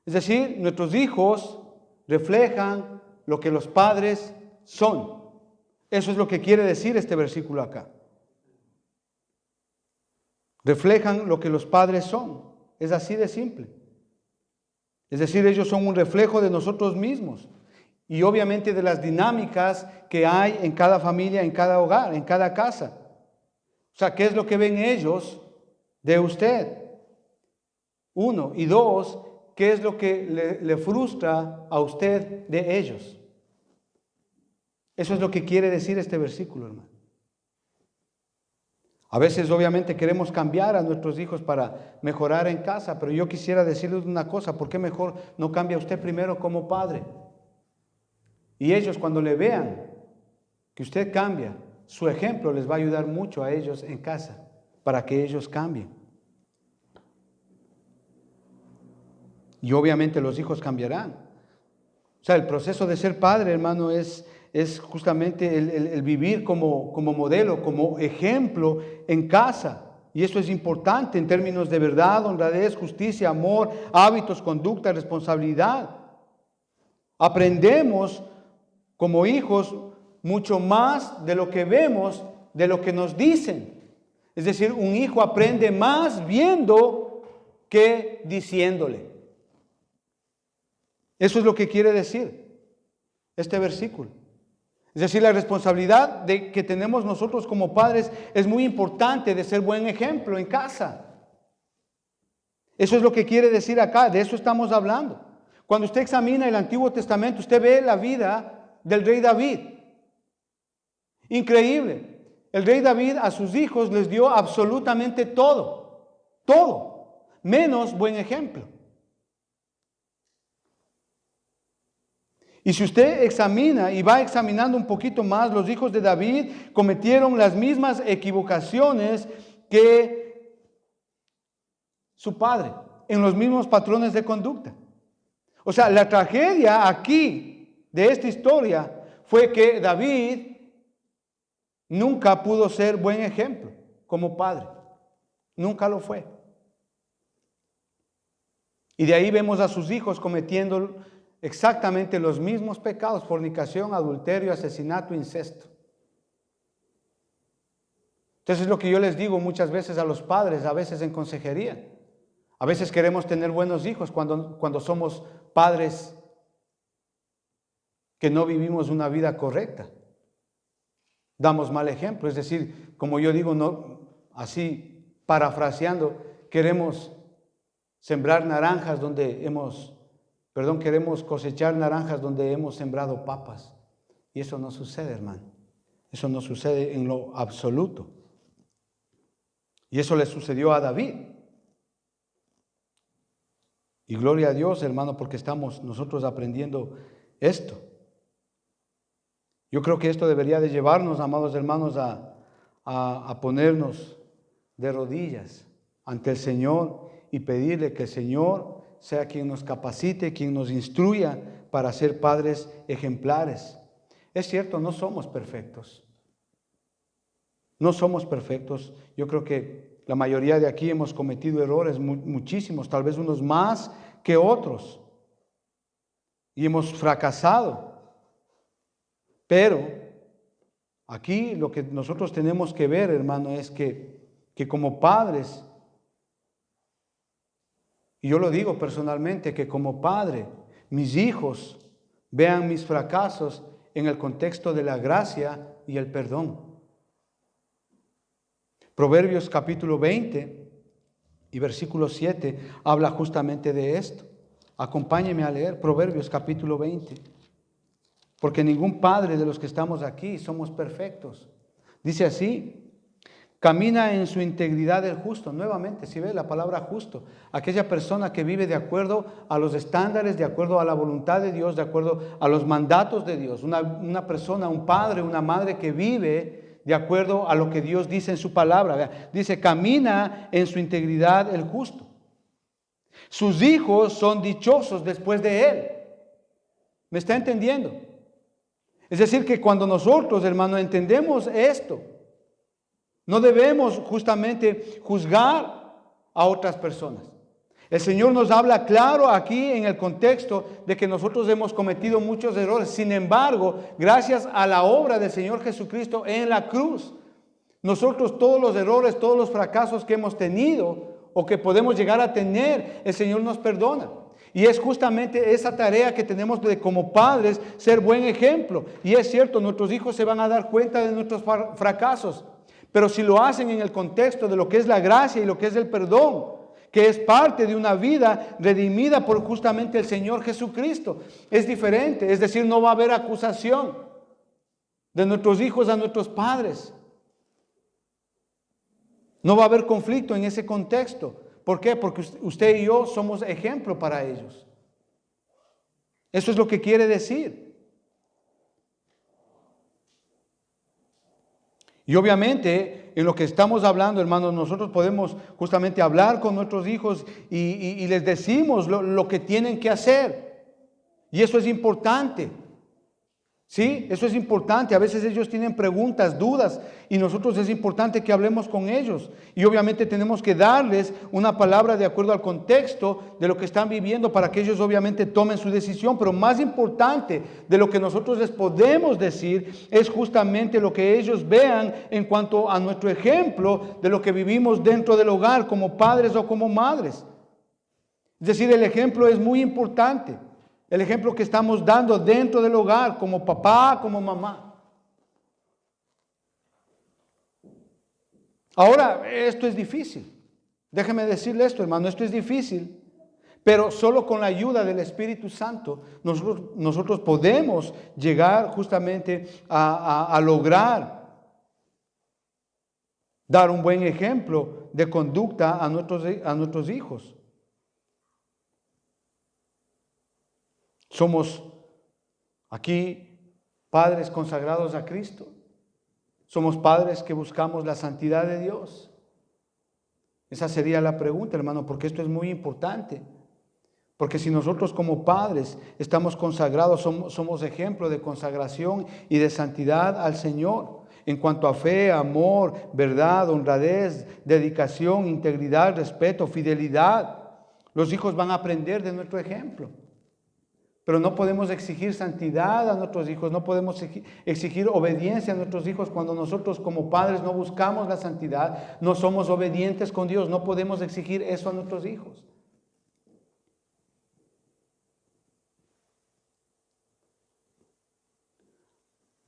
Es decir, nuestros hijos reflejan lo que los padres son. Eso es lo que quiere decir este versículo acá. Reflejan lo que los padres son. Es así de simple. Es decir, ellos son un reflejo de nosotros mismos y obviamente de las dinámicas que hay en cada familia, en cada hogar, en cada casa. O sea, ¿qué es lo que ven ellos de usted? 1. Y 2, ¿qué es lo que le frustra a usted de ellos? Eso es lo que quiere decir este versículo, hermano. A veces obviamente queremos cambiar a nuestros hijos para mejorar en casa, pero yo quisiera decirles una cosa: ¿por qué mejor no cambia usted primero como padre? Y ellos, cuando le vean que usted cambia, su ejemplo les va a ayudar mucho a ellos en casa para que ellos cambien. Y obviamente los hijos cambiarán. O sea, el proceso de ser padre, hermano, es justamente el vivir como modelo, como ejemplo en casa. Y eso es importante en términos de verdad, honradez, justicia, amor, hábitos, conducta, responsabilidad. Aprendemos como hijos mucho más de lo que vemos, de lo que nos dicen. Es decir, un hijo aprende más viendo que diciéndole. Eso es lo que quiere decir este versículo. Es decir, la responsabilidad que tenemos nosotros como padres es muy importante, de ser buen ejemplo en casa. Eso es lo que quiere decir acá, de eso estamos hablando. Cuando usted examina el Antiguo Testamento, usted ve la vida del rey David. Increíble. El rey David a sus hijos les dio absolutamente todo, menos buen ejemplo. Y si usted examina y va examinando un poquito más, los hijos de David cometieron las mismas equivocaciones que su padre, en los mismos patrones de conducta. O sea, la tragedia aquí de esta historia fue que David nunca pudo ser buen ejemplo como padre. Nunca lo fue. Y de ahí vemos a sus hijos cometiendo exactamente los mismos pecados: fornicación, adulterio, asesinato, incesto. Entonces es lo que yo les digo muchas veces a los padres, a veces en consejería. A veces queremos tener buenos hijos cuando somos padres que no vivimos una vida correcta. Damos mal ejemplo, es decir, como yo digo, no, así parafraseando, queremos sembrar naranjas queremos cosechar naranjas donde hemos sembrado papas. Y eso no sucede, hermano. Eso no sucede en lo absoluto. Y eso le sucedió a David. Y gloria a Dios, hermano, porque estamos nosotros aprendiendo esto. Yo creo que esto debería de llevarnos, amados hermanos, a ponernos de rodillas ante el Señor y pedirle que el Señor sea quien nos capacite, quien nos instruya para ser padres ejemplares. Es cierto, no somos perfectos. No somos perfectos. Yo creo que la mayoría de aquí hemos cometido errores, muchísimos, tal vez unos más que otros. Y hemos fracasado. Pero aquí lo que nosotros tenemos que ver, hermano, es que como padres, y yo lo digo personalmente, que como padre, mis hijos vean mis fracasos en el contexto de la gracia y el perdón. Proverbios capítulo 20 y versículo 7 habla justamente de esto. Acompáñeme a leer Proverbios capítulo 20. Porque ningún padre de los que estamos aquí somos perfectos. Dice así: camina en su integridad el justo. Nuevamente, si ve la palabra justo, aquella persona que vive de acuerdo a los estándares, de acuerdo a la voluntad de Dios, de acuerdo a los mandatos de Dios. Una persona, un padre, una madre que vive de acuerdo a lo que Dios dice en su palabra. Dice: camina en su integridad el justo. Sus hijos son dichosos después de él. ¿Me está entendiendo? Es decir, que cuando nosotros, hermano, entendemos esto, no debemos justamente juzgar a otras personas. El Señor nos habla claro aquí en el contexto de que nosotros hemos cometido muchos errores. Sin embargo, gracias a la obra del Señor Jesucristo en la cruz, nosotros todos los errores, todos los fracasos que hemos tenido o que podemos llegar a tener, el Señor nos perdona. Y es justamente esa tarea que tenemos de como padres, ser buen ejemplo. Y es cierto, nuestros hijos se van a dar cuenta de nuestros fracasos. Pero si lo hacen en el contexto de lo que es la gracia y lo que es el perdón, que es parte de una vida redimida por justamente el Señor Jesucristo, es diferente. Es decir, no va a haber acusación de nuestros hijos a nuestros padres. No va a haber conflicto en ese contexto. ¿Por qué? Porque usted y yo somos ejemplo para ellos. Eso es lo que quiere decir. Y obviamente, en lo que estamos hablando, hermanos, nosotros podemos justamente hablar con nuestros hijos y les decimos lo que tienen que hacer. Y eso es importante. ¿Sí? Eso es importante. A veces ellos tienen preguntas, dudas, y nosotros es importante que hablemos con ellos. Y obviamente tenemos que darles una palabra de acuerdo al contexto de lo que están viviendo para que ellos obviamente tomen su decisión. Pero más importante de lo que nosotros les podemos decir es justamente lo que ellos vean en cuanto a nuestro ejemplo de lo que vivimos dentro del hogar como padres o como madres. Es decir, el ejemplo es muy importante. El ejemplo que estamos dando dentro del hogar, como papá, como mamá. Ahora, esto es difícil. Déjeme decirle esto, hermano, esto es difícil. Pero solo con la ayuda del Espíritu Santo nosotros podemos llegar justamente a lograr dar un buen ejemplo de conducta a nuestros hijos. Somos aquí padres consagrados a Cristo. Somos padres que buscamos la santidad de Dios. Esa sería la pregunta, hermano, porque esto es muy importante. Porque si nosotros como padres estamos consagrados, somos ejemplo de consagración y de santidad al Señor. En cuanto a fe, amor, verdad, honradez, dedicación, integridad, respeto, fidelidad, los hijos van a aprender de nuestro ejemplo. Pero no podemos exigir santidad a nuestros hijos, no podemos exigir obediencia a nuestros hijos cuando nosotros como padres no buscamos la santidad, no somos obedientes con Dios, no podemos exigir eso a nuestros hijos.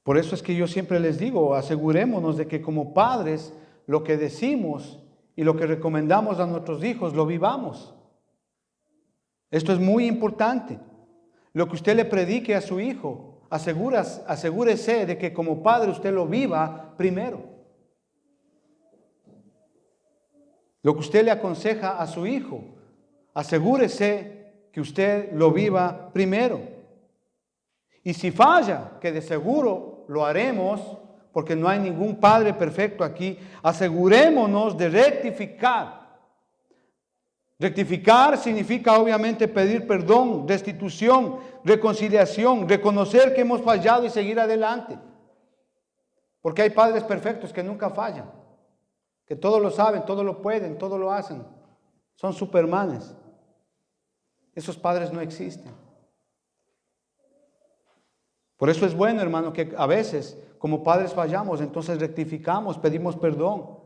Por eso es que yo siempre les digo, asegurémonos de que como padres lo que decimos y lo que recomendamos a nuestros hijos lo vivamos. Esto es muy importante. Lo que usted le predique a su hijo, asegúrese de que como padre usted lo viva primero. Lo que usted le aconseja a su hijo, asegúrese que usted lo viva primero. Y si falla, que de seguro lo haremos, porque no hay ningún padre perfecto aquí, asegurémonos de rectificar. Rectificar significa obviamente pedir perdón, restitución, reconciliación, reconocer que hemos fallado y seguir adelante. Porque hay padres perfectos que nunca fallan, que todo lo saben, todo lo pueden, todo lo hacen. Son supermanes. Esos padres no existen. Por eso es bueno, hermano, que a veces como padres fallamos, entonces rectificamos, pedimos perdón.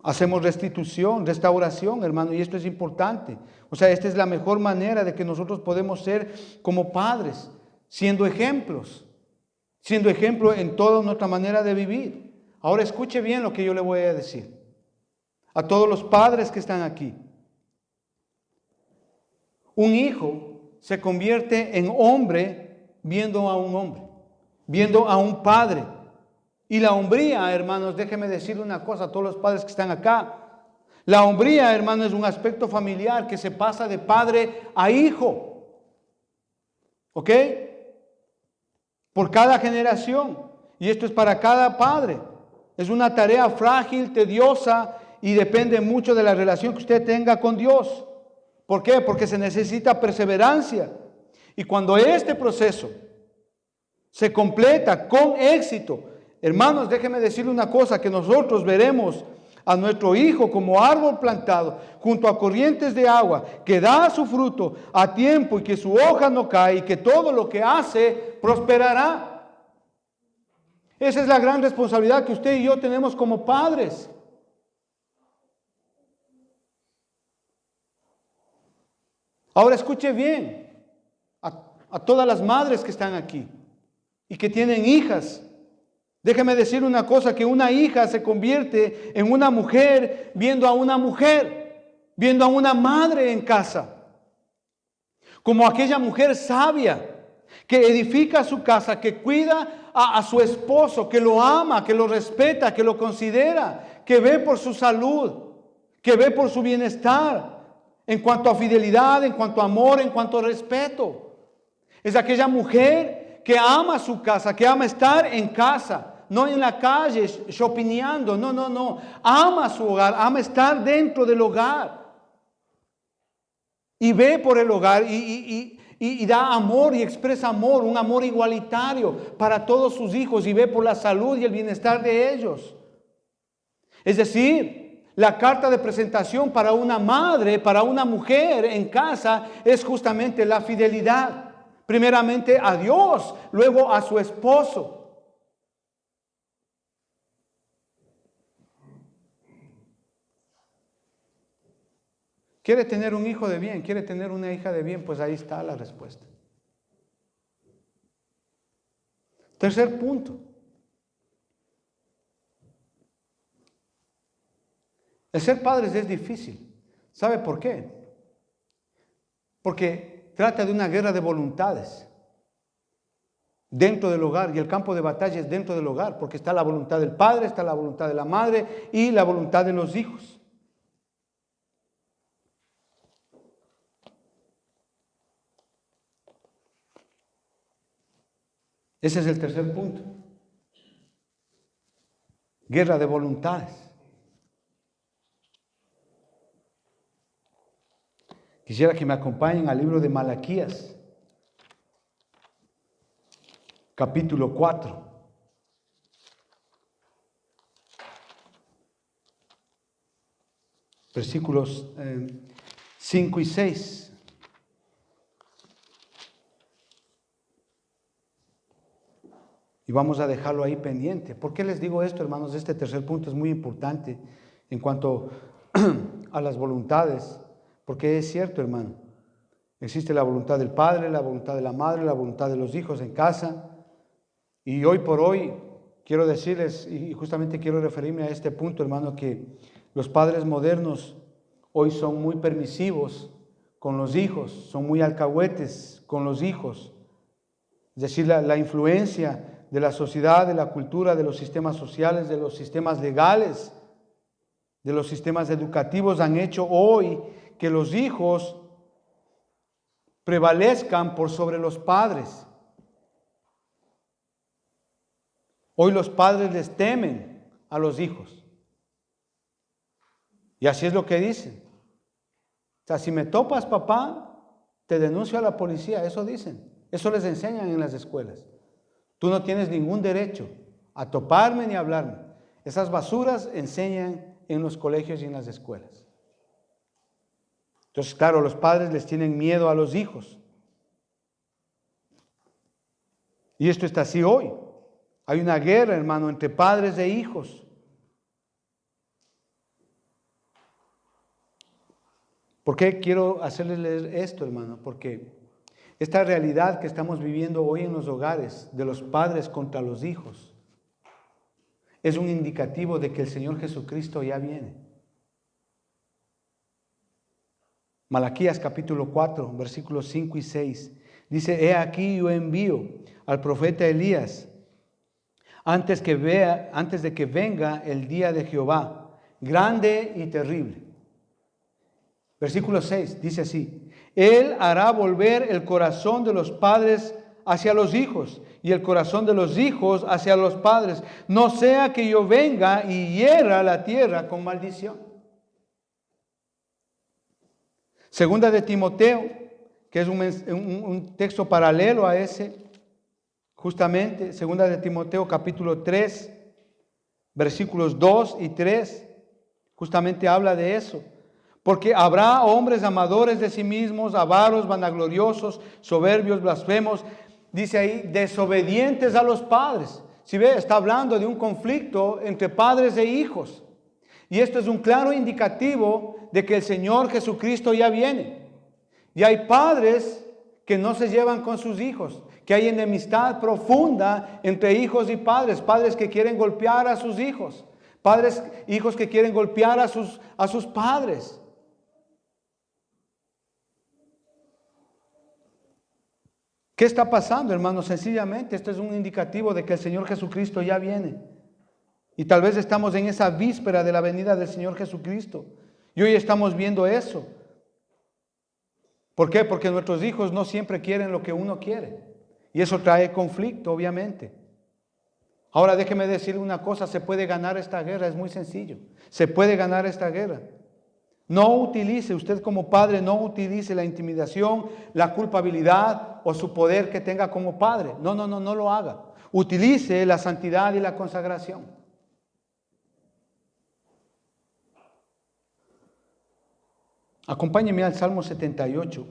Hacemos restitución, restauración, hermano, y esto es importante. O sea, esta es la mejor manera de que nosotros podemos ser como padres, siendo ejemplos en toda nuestra manera de vivir. Ahora escuche bien lo que yo le voy a decir a todos los padres que están aquí. Un hijo se convierte en hombre viendo a un hombre, viendo a un padre. Y la hombría, hermanos, déjenme decir una cosa a todos los padres que están acá. La hombría, hermanos, es un aspecto familiar que se pasa de padre a hijo. ¿Ok? Por cada generación. Y esto es para cada padre. Es una tarea frágil, tediosa y depende mucho de la relación que usted tenga con Dios. ¿Por qué? Porque se necesita perseverancia. Y cuando este proceso se completa con éxito, hermanos, déjenme decirle una cosa, que nosotros veremos a nuestro hijo como árbol plantado junto a corrientes de agua, que da su fruto a tiempo y que su hoja no cae y que todo lo que hace prosperará. Esa es la gran responsabilidad que usted y yo tenemos como padres. Ahora escuche bien a todas las madres que están aquí y que tienen hijas. Déjeme decir una cosa, que una hija se convierte en una mujer, viendo a una madre en casa. Como aquella mujer sabia que edifica su casa, que cuida a su esposo, que lo ama, que lo respeta, que lo considera, que ve por su salud, que ve por su bienestar, en cuanto a fidelidad, en cuanto a amor, en cuanto a respeto. Es aquella mujer que ama su casa, que ama estar en casa. No en la calle shoppingando, no. Ama su hogar, ama estar dentro del hogar. Y ve por el hogar y da amor y expresa amor, un amor igualitario para todos sus hijos y ve por la salud y el bienestar de ellos. Es decir, la carta de presentación para una madre, para una mujer en casa es justamente la fidelidad. Primeramente a Dios, luego a su esposo. ¿Quiere tener un hijo de bien? ¿Quiere tener una hija de bien? Pues ahí está la respuesta. Tercer punto. El ser padres es difícil. ¿Sabe por qué? Porque trata de una guerra de voluntades dentro del hogar, y el campo de batalla es dentro del hogar, porque está la voluntad del padre, está la voluntad de la madre y la voluntad de los hijos. Ese es el tercer punto. Guerra de voluntades. Quisiera que me acompañen al libro de Malaquías, capítulo 4. Versículos 5 y 6. vamos a dejarlo ahí pendiente. ¿Por qué les digo esto, hermanos? Este tercer punto es muy importante en cuanto a las voluntades, porque es cierto, hermano, existe la voluntad del padre, la voluntad de la madre, la voluntad de los hijos en casa, y hoy por hoy quiero decirles, y justamente quiero referirme a este punto, hermano, que los padres modernos hoy son muy permisivos con los hijos, son muy alcahuetes con los hijos. Es decir, la influencia de la sociedad, de la cultura, de los sistemas sociales, de los sistemas legales, de los sistemas educativos han hecho hoy que los hijos prevalezcan por sobre los padres. Hoy los padres les temen a los hijos. Y así es lo que dicen. O sea, si me topas, papá, te denuncio a la policía. Eso dicen. Eso les enseñan en las escuelas. Tú no tienes ningún derecho a toparme ni a hablarme. Esas basuras enseñan en los colegios y en las escuelas. Entonces, claro, los padres les tienen miedo a los hijos. Y esto está así hoy. Hay una guerra, hermano, entre padres e hijos. ¿Por qué quiero hacerles leer esto, hermano? Porque esta realidad que estamos viviendo hoy en los hogares de los padres contra los hijos es un indicativo de que el Señor Jesucristo ya viene. Malaquías capítulo 4, versículos 5 y 6. Dice, he aquí yo envío al profeta Elías antes de que venga el día de Jehová, grande y terrible. Versículo 6 dice así, Él hará volver el corazón de los padres hacia los hijos y el corazón de los hijos hacia los padres, no sea que yo venga y hiera la tierra con maldición. Segunda de Timoteo, que es un texto paralelo a ese, justamente, segunda de Timoteo capítulo 3, versículos 2 y 3, justamente habla de eso. Porque habrá hombres amadores de sí mismos, avaros, vanagloriosos, soberbios, blasfemos, dice ahí, desobedientes a los padres. Si ve, está hablando de un conflicto entre padres e hijos. Y esto es un claro indicativo de que el Señor Jesucristo ya viene. Y hay padres que no se llevan con sus hijos, que hay enemistad profunda entre hijos y padres, padres que quieren golpear a sus hijos, hijos que quieren golpear a sus padres. ¿Qué está pasando, hermanos? Sencillamente, esto es un indicativo de que el Señor Jesucristo ya viene. Y tal vez estamos en esa víspera de la venida del Señor Jesucristo. Y hoy estamos viendo eso. ¿Por qué? Porque nuestros hijos no siempre quieren lo que uno quiere. Y eso trae conflicto, obviamente. Ahora déjeme decirle una cosa, se puede ganar esta guerra, es muy sencillo. Se puede ganar esta guerra. No utilice, usted como padre, no utilice la intimidación, la culpabilidad o su poder que tenga como padre. No lo haga. Utilice la santidad y la consagración. Acompáñeme al Salmo 78.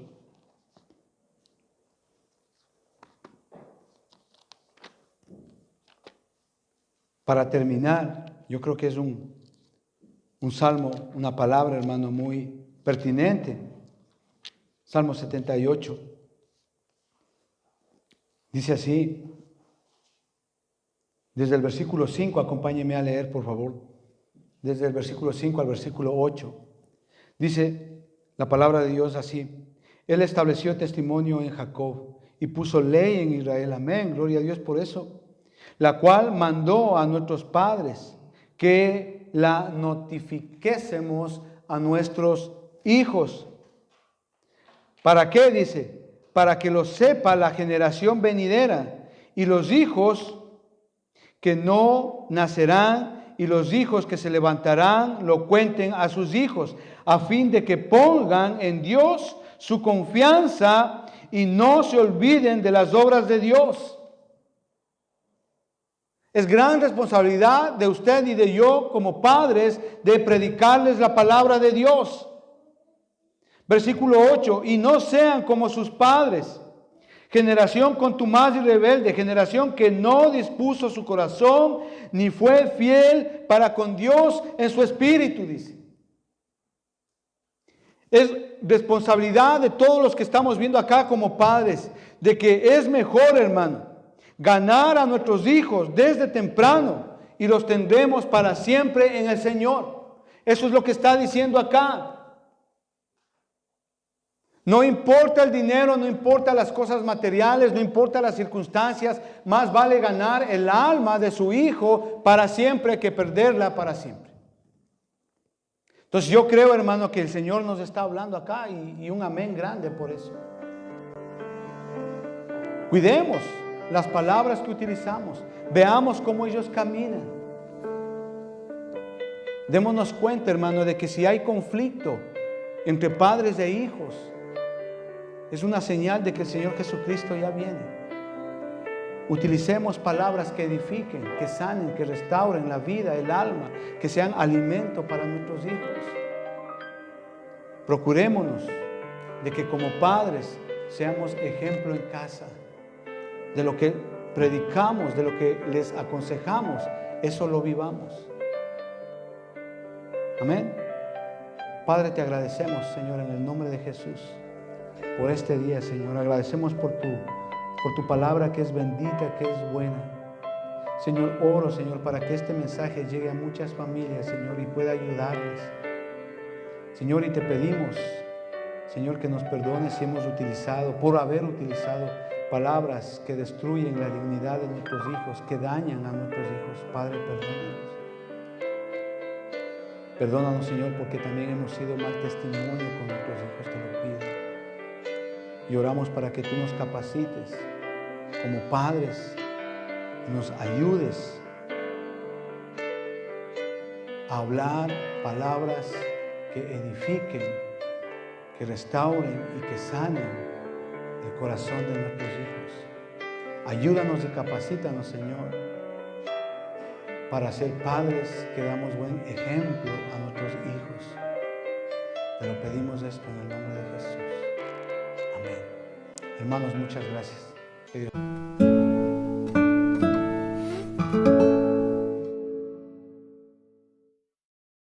Para terminar, yo creo que es un salmo, una palabra, hermano, muy pertinente. Salmo 78. Dice así, desde el versículo 5, acompáñeme a leer, por favor. Desde el versículo 5 al versículo 8. Dice la palabra de Dios así: Él estableció testimonio en Jacob y puso ley en Israel. Amén, gloria a Dios por eso. La cual mandó a nuestros padres que la notifiquésemos a nuestros hijos. ¿Para qué? Dice, para que lo sepa la generación venidera y los hijos que no nacerán y los hijos que se levantarán lo cuenten a sus hijos, a fin de que pongan en Dios su confianza y no se olviden de las obras de Dios. Es gran responsabilidad de usted y de yo como padres de predicarles la palabra de Dios. Versículo 8, y no sean como sus padres, generación contumaz y rebelde, generación que no dispuso su corazón ni fue fiel para con Dios en su espíritu, dice. Es responsabilidad de todos los que estamos viendo acá como padres, de que es mejor, hermano, ganar a nuestros hijos desde temprano y los tendremos para siempre en el Señor. Eso es lo que está diciendo acá. No importa el dinero, no importa las cosas materiales, no importa las circunstancias, más vale ganar el alma de su hijo para siempre que perderla para siempre. Entonces yo creo, hermano, que el Señor nos está hablando acá y un amén grande por eso. Cuidemos las palabras que utilizamos, veamos cómo ellos caminan. Démonos cuenta, hermano, de que si hay conflicto entre padres e hijos, es una señal de que el Señor Jesucristo ya viene. Utilicemos palabras que edifiquen, que sanen, que restauren la vida, el alma, que sean alimento para nuestros hijos. Procurémonos de que como padres seamos ejemplo en casa. De lo que predicamos, de lo que les aconsejamos, eso lo vivamos. Amén. Padre, te agradecemos, Señor, en el nombre de Jesús, por este día, Señor. Agradecemos por tu palabra que es bendita, que es buena. Señor, oro, Señor, para que este mensaje llegue a muchas familias, Señor, y pueda ayudarles. Señor, y te pedimos, Señor, que nos perdones si hemos utilizado, por haber utilizado palabras que destruyen la dignidad de nuestros hijos, que dañan a nuestros hijos. Padre, perdónanos. Perdónanos, Señor, porque también hemos sido mal testimonio con nuestros hijos, te lo pido. Y oramos para que tú nos capacites como padres, nos ayudes a hablar palabras que edifiquen, que restauren y que sanen el corazón de nuestros hijos. Ayúdanos y capacítanos, Señor, para ser padres que damos buen ejemplo a nuestros hijos. Te lo pedimos esto en el nombre de Jesús. Amén. Hermanos, muchas gracias. Que Dios...